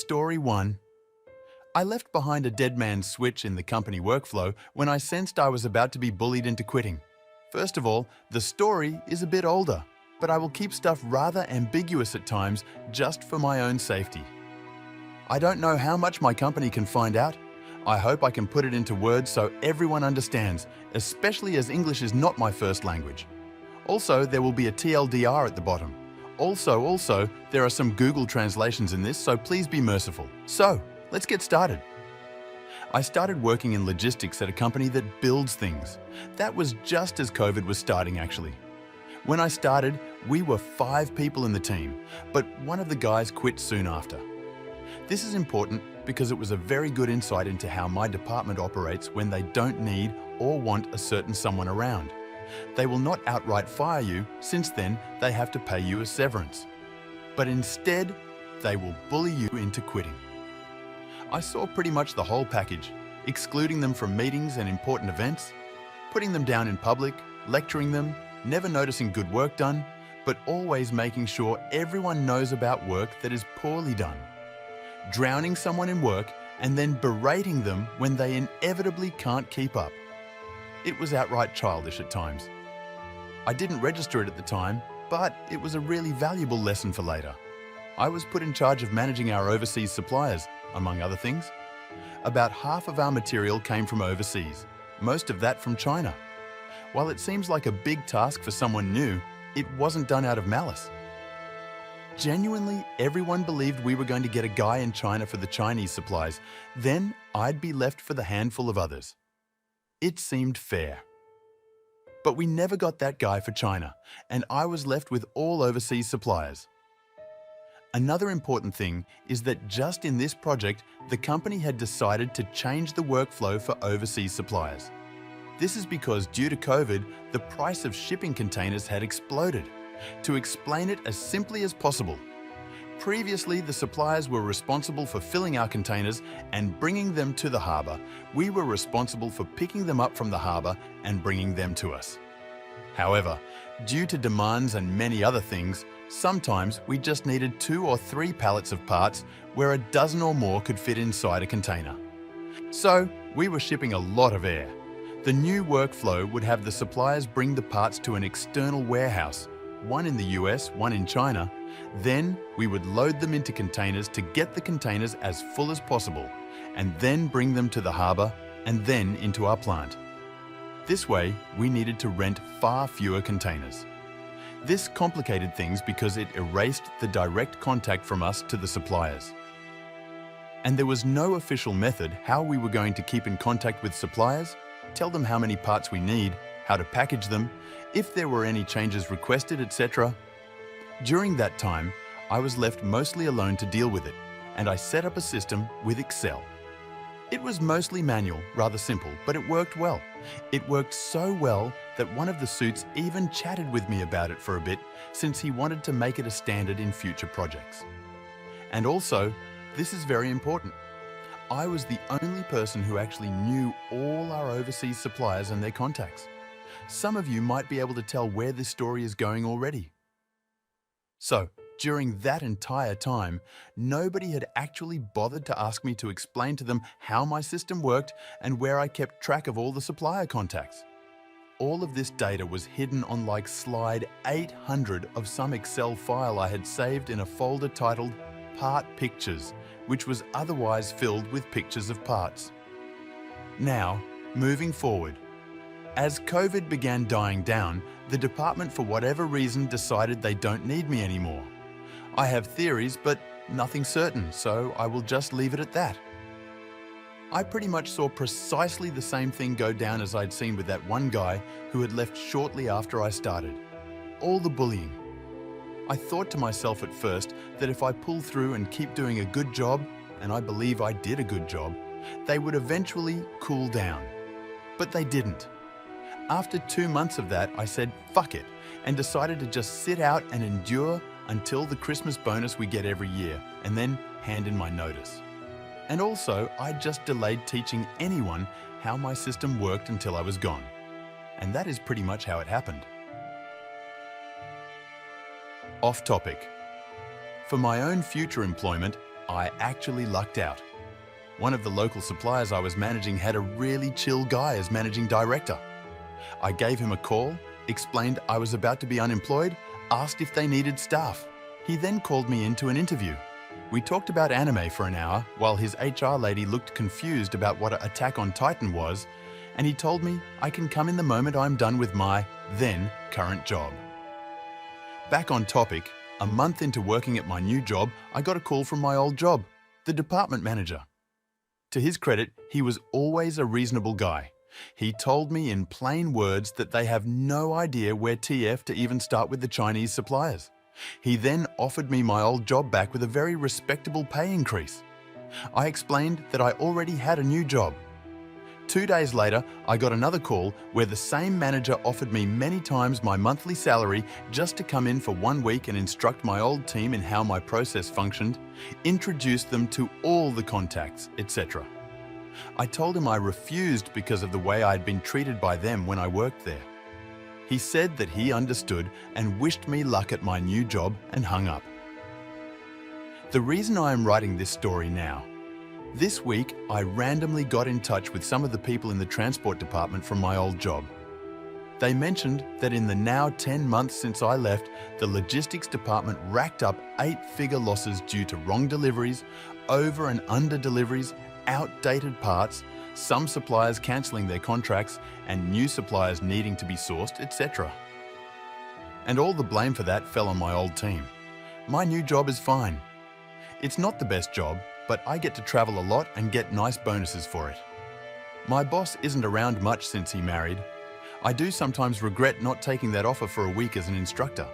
Story 1. I left behind a dead man's switch in the company workflow when I sensed I was about to be bullied into quitting. First of all, the story is a bit older, but I will keep stuff rather ambiguous at times just for my own safety. I don't know how much my company can find out. I hope I can put it into words so everyone understands, especially as English is not my first language. Also, there will be a TLDR at the bottom. Also, there are some Google translations in this, so please be merciful. So, let's get started. I started working in logistics at a company that builds things. That was just as COVID was starting, actually. When I started, we were 5 people in the team, but one of the guys quit soon after. This is important because it was a very good insight into how my department operates when they don't need or want a certain someone around. They will not outright fire you, since then they have to pay you a severance. But instead, they will bully you into quitting. I saw pretty much the whole package, excluding them from meetings and important events, putting them down in public, lecturing them, never noticing good work done, but always making sure everyone knows about work that is poorly done, drowning someone in work and then berating them when they inevitably can't keep up. It was outright childish at times. I didn't register it at the time, but it was a really valuable lesson for later. I was put in charge of managing our overseas suppliers, among other things. About half of our material came from overseas, most of that from China. While it seems like a big task for someone new, it wasn't done out of malice. Genuinely, everyone believed we were going to get a guy in China for the Chinese supplies, then I'd be left for the handful of others. It seemed fair. But we never got that guy for China, and I was left with all overseas suppliers. Another important thing is that just in this project, the company had decided to change the workflow for overseas suppliers. This is because due to COVID, the price of shipping containers had exploded. To explain it as simply as possible, previously the suppliers were responsible for filling our containers and bringing them to the harbour. We were responsible for picking them up from the harbour and bringing them to us. However, due to demands and many other things, sometimes we just needed 2 or 3 pallets of parts where a dozen or more could fit inside a container. So, we were shipping a lot of air. The new workflow would have the suppliers bring the parts to an external warehouse, one in the US, one in China. Then we would load them into containers to get the containers as full as possible, and then bring them to the harbour and then into our plant. This way, we needed to rent far fewer containers. This complicated things because it erased the direct contact from us to the suppliers. And there was no official method how we were going to keep in contact with suppliers, tell them how many parts we need, how to package them, if there were any changes requested, etc. During that time, I was left mostly alone to deal with it, and I set up a system with Excel. It was mostly manual, rather simple, but it worked well. It worked so well that one of the suits even chatted with me about it for a bit, since he wanted to make it a standard in future projects. And also, this is very important, I was the only person who actually knew all our overseas suppliers and their contacts. Some of you might be able to tell where this story is going already. So, during that entire time, nobody had actually bothered to ask me to explain to them how my system worked and where I kept track of all the supplier contacts. All of this data was hidden on like slide 800 of some Excel file I had saved in a folder titled Part Pictures, which was otherwise filled with pictures of parts. Now, moving forward. As COVID began dying down, the department for whatever reason decided they don't need me anymore. I have theories, but nothing certain, so I will just leave it at that. I pretty much saw precisely the same thing go down as I'd seen with that one guy who had left shortly after I started. All the bullying. I thought to myself at first that if I pull through and keep doing a good job, and I believe I did a good job, they would eventually cool down. But they didn't. After 2 months of that, I said, fuck it, and decided to just sit out and endure until the Christmas bonus we get every year, and then hand in my notice. And also, I just delayed teaching anyone how my system worked until I was gone. And that is pretty much how it happened. Off topic. For my own future employment, I actually lucked out. One of the local suppliers I was managing had a really chill guy as managing director. I gave him a call, explained I was about to be unemployed, asked if they needed staff. He then called me into an interview. We talked about anime for an hour while his HR lady looked confused about what Attack on Titan was, and he told me I can come in the moment I'm done with my then current job. Back on topic, a month into working at my new job, I got a call from my old job, the department manager. To his credit, he was always a reasonable guy. He told me in plain words that they have no idea where TF to even start with the Chinese suppliers. He then offered me my old job back with a very respectable pay increase. I explained that I already had a new job. 2 days later, I got another call where the same manager offered me many times my monthly salary just to come in for 1 week and instruct my old team in how my process functioned, introduce them to all the contacts, etc. I told him I refused because of the way I had been treated by them when I worked there. He said that he understood and wished me luck at my new job and hung up. The reason I am writing this story now. This week, I randomly got in touch with some of the people in the transport department from my old job. They mentioned that in the now 10 months since I left, the logistics department racked up 8-figure losses due to wrong deliveries, over and under deliveries, outdated parts, some suppliers cancelling their contracts, and new suppliers needing to be sourced, etc. And all the blame for that fell on my old team. My new job is fine. It's not the best job, but I get to travel a lot and get nice bonuses for it. My boss isn't around much since he married. I do sometimes regret not taking that offer for a week as an instructor.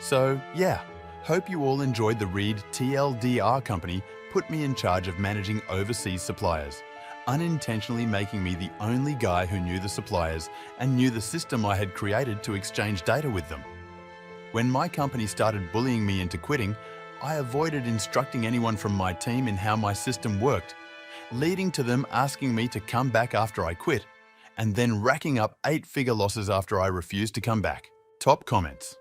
So yeah, hope you all enjoyed the read. TLDR company put me in charge of managing overseas suppliers, unintentionally making me the only guy who knew the suppliers and knew the system I had created to exchange data with them. When my company started bullying me into quitting, I avoided instructing anyone from my team in how my system worked, leading to them asking me to come back after I quit, and then racking up 8-figure losses after I refused to come back. Top comments.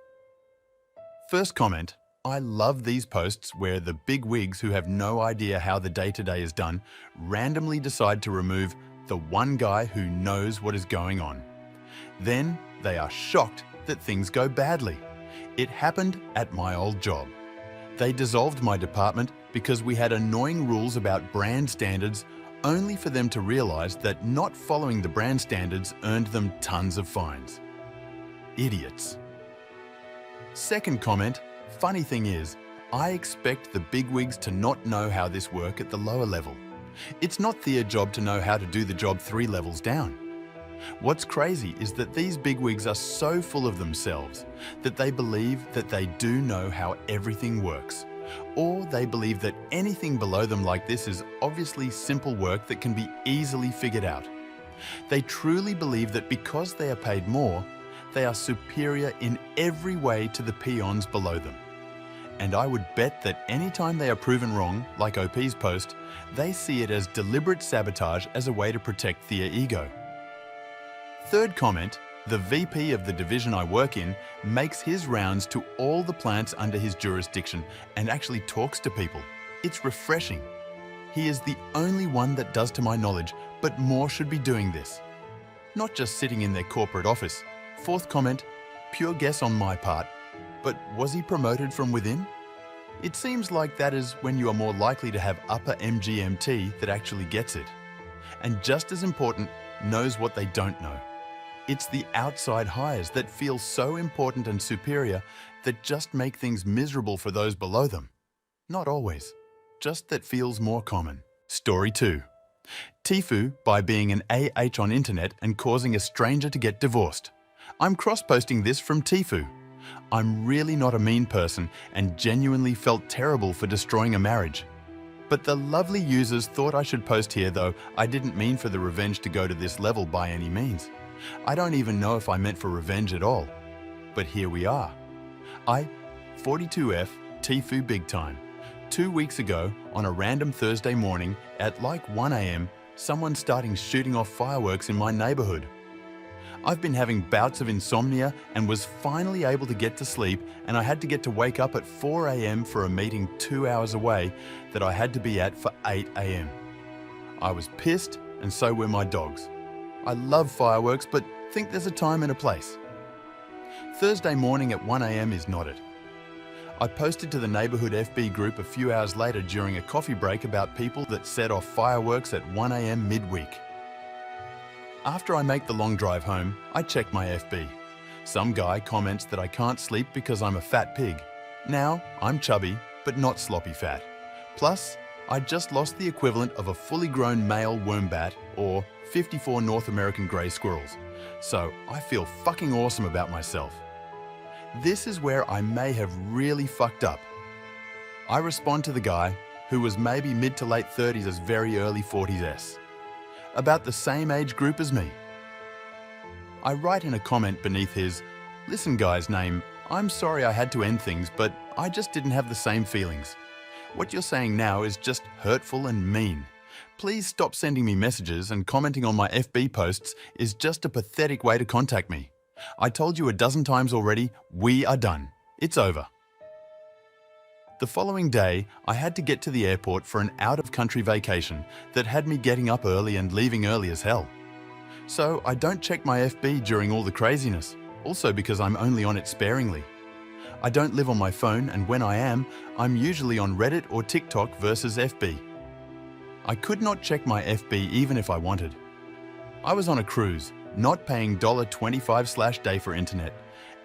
First comment, I love these posts where the big wigs who have no idea how the day-to-day is done randomly decide to remove the one guy who knows what is going on. Then they are shocked that things go badly. It happened at my old job. They dissolved my department because we had annoying rules about brand standards, only for them to realize that not following the brand standards earned them tons of fines. Idiots. Second comment, funny thing is, I expect the bigwigs to not know how this works at the lower level. It's not their job to know how to do the job 3 levels down. What's crazy is that these bigwigs are so full of themselves that they believe that they do know how everything works. Or they believe that anything below them like this is obviously simple work that can be easily figured out. They truly believe that because they are paid more, they are superior in every way to the peons below them. And I would bet that anytime they are proven wrong, like OP's post, they see it as deliberate sabotage as a way to protect their ego. Third comment, the VP of the division I work in makes his rounds to all the plants under his jurisdiction and actually talks to people. It's refreshing. He is the only one that does to my knowledge, but more should be doing this. Not just sitting in their corporate office. Fourth comment, pure guess on my part, but was he promoted from within? It seems like that is when you are more likely to have upper MGMT that actually gets it. And just as important, knows what they don't know. It's the outside hires that feel so important and superior that just make things miserable for those below them. Not always, just that feels more common. Story 2. Tifu by being an AH on internet and causing a stranger to get divorced. I'm cross-posting this from Tifu. I'm really not a mean person and genuinely felt terrible for destroying a marriage. But the lovely users thought I should post here, though I didn't mean for the revenge to go to this level by any means. I don't even know if I meant for revenge at all. But here we are. 42F, Tifu big time. 2 weeks ago, on a random Thursday morning, at like 1 AM, someone starting shooting off fireworks in my neighborhood. I've been having bouts of insomnia and was finally able to get to sleep, and I had to get to wake up at 4 a.m. for a meeting 2 hours away that I had to be at for 8 a.m. I was pissed, and so were my dogs. I love fireworks, but think there's a time and a place. Thursday morning at 1 a.m. is not it. I posted to the neighbourhood FB group a few hours later during a coffee break about people that set off fireworks at 1 a.m. midweek. After I make the long drive home, I check my FB. Some guy comments that I can't sleep because I'm a fat pig. Now, I'm chubby, but not sloppy fat. Plus, I just lost the equivalent of a fully grown male wombat or 54 North American grey squirrels. So I feel fucking awesome about myself. This is where I may have really fucked up. I respond to the guy, who was maybe mid to late 30s as very early 40s, about the same age group as me. I write in a comment beneath his, "Listen guys" name, "I'm sorry I had to end things, but I just didn't have the same feelings. What you're saying now is just hurtful and mean. Please stop sending me messages, and commenting on my FB posts is just a pathetic way to contact me. I told you a dozen times already, we are done. It's over." The following day, I had to get to the airport for an out-of-country vacation that had me getting up early and leaving early as hell. So I don't check my FB during all the craziness, also because I'm only on it sparingly. I don't live on my phone, and when I am, I'm usually on Reddit or TikTok versus FB. I could not check my FB even if I wanted. I was on a cruise, not paying $25/day for internet,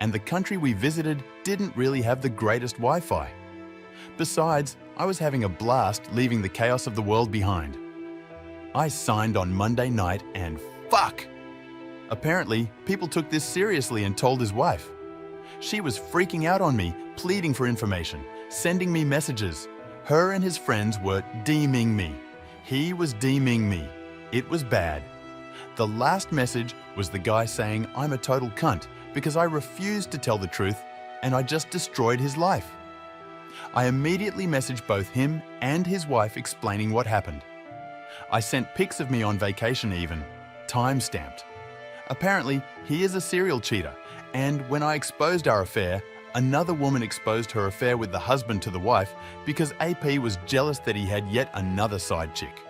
and the country we visited didn't really have the greatest Wi-Fi. Besides, I was having a blast leaving the chaos of the world behind. I signed on Monday night and fuck! Apparently, people took this seriously and told his wife. She was freaking out on me, pleading for information, sending me messages. Her and his friends were deeming me. He was deeming me. It was bad. The last message was the guy saying I'm a total cunt because I refused to tell the truth and I just destroyed his life. I immediately messaged both him and his wife explaining what happened. I sent pics of me on vacation even, time-stamped. Apparently, he is a serial cheater, and when I exposed our affair, another woman exposed her affair with the husband to the wife because AP was jealous that he had yet another side chick.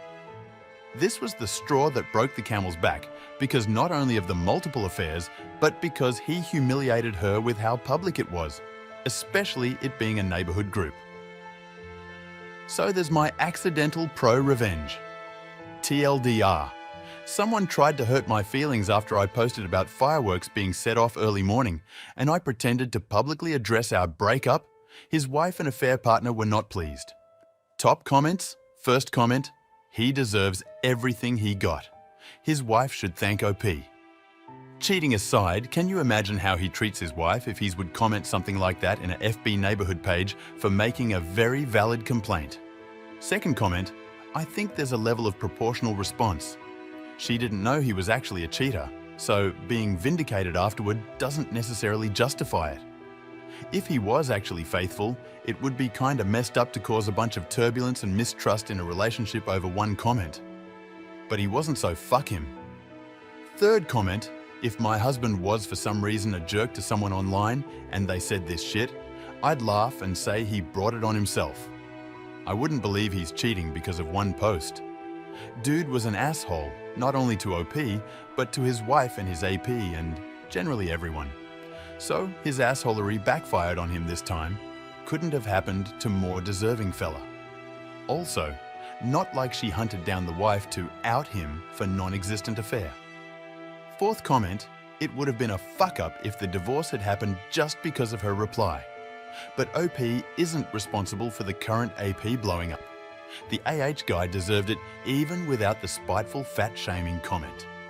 This was the straw that broke the camel's back because not only of the multiple affairs, but because he humiliated her with how public it was, especially it being a neighbourhood group. So there's my accidental pro-revenge. TLDR. Someone tried to hurt my feelings after I posted about fireworks being set off early morning, and I pretended to publicly address our breakup. His wife and affair partner were not pleased. Top comments, first comment, he deserves everything he got. His wife should thank OP. Cheating aside, can you imagine how he treats his wife if he would comment something like that in a FB neighbourhood page for making a very valid complaint? Second comment, I think there's a level of proportional response. She didn't know he was actually a cheater, so being vindicated afterward doesn't necessarily justify it. If he was actually faithful, it would be kinda messed up to cause a bunch of turbulence and mistrust in a relationship over one comment. But he wasn't, so fuck him. Third comment, if my husband was for some reason a jerk to someone online and they said this shit, I'd laugh and say he brought it on himself. I wouldn't believe he's cheating because of one post. Dude was an asshole, not only to OP, but to his wife and his AP and generally everyone. So his assholery backfired on him this time. Couldn't have happened to more deserving fella. Also, not like she hunted down the wife to out him for non-existent affair. Fourth comment, it would have been a fuck-up if the divorce had happened just because of her reply. But OP isn't responsible for the current AP blowing up. The AH guy deserved it even without the spiteful fat-shaming comment.